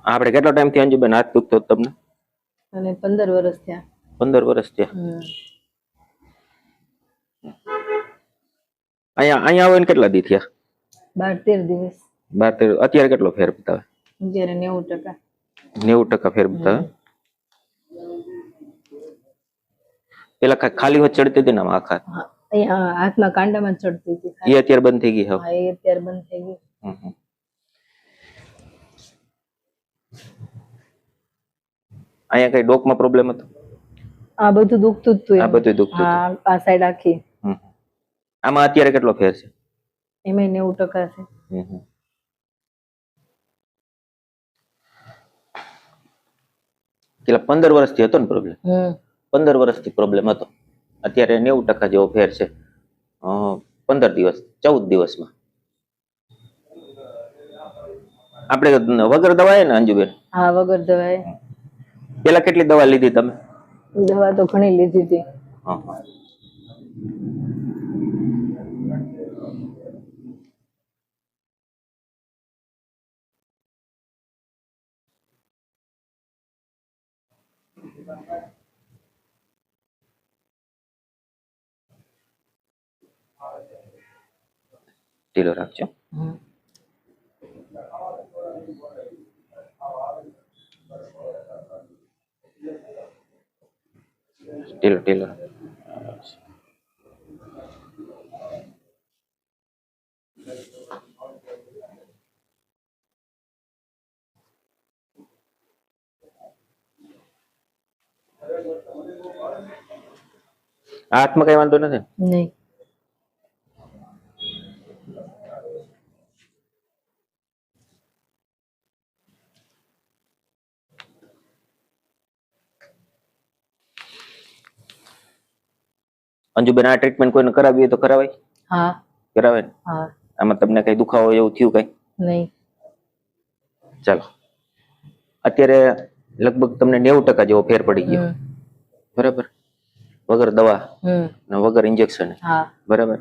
આપણે કેટલો ટાઈમ થી અંજુબેન હાથ દુખતો હતો તમને? અને 15 વર્ષ થયા. 15 વર્ષ થયા. અહીંયા આવીને કેટલા દી થયા? 12-13 દિવસ. 12-13. અત્યારે કેટલો ફેર બતાવે? અત્યારે 90%. 90% ફેર બતાવે. પેલા ખાલી હોત ચડતી હતી ને આખા? અહીંયા હાથમાં કાંડામાં ચડતી હતી. એ અત્યારે બંધ થઈ ગઈ? હા, એ અત્યારે બંધ થઈ ગઈ. અહીંયા કઈ ડોકમાં પ્રોબ્લેમ હતો? આ બધું દુખતું જ હતું. આ બધું દુખતું હતું. હા, આ સાઈડ આખી. આમાં અત્યારે કેટલો ફેર છે? એમાં 90% છે. પેલા 15 વર્ષથી હતો ને પ્રોબ્લેમ? 15 વર્ષથી પ્રોબ્લેમ હતો. અત્યારે 90% જેવો ફેર છે. 15 દિવસ 14 દિવસમાં. આપણે વગર દવાએ ને અંજુબેન? હા, વગર દવાએ. પેલા કેટલી દવા લીધી તમે? દવા તો ઘણી લીધી હતી. ઢીલો રાખજો. ઢીલો. હાથમાં કઈ વાંધો નથી? નહીં. અંજુબેન, આ ટ્રીટમેન્ટ કોઈને કરાવી હોય તો કરાવાય? હા, કરાવે ને? હા. આમાં તમને કઈ દુખાવો એવું થયું કઈ? નહીં. ચાલો, અત્યારે લગભગ તમને 90% જેવો ફેર પડી ગયો. બરાબર? વગર દવા ને વગર ઇન્જેક્શન. હા, બરાબર.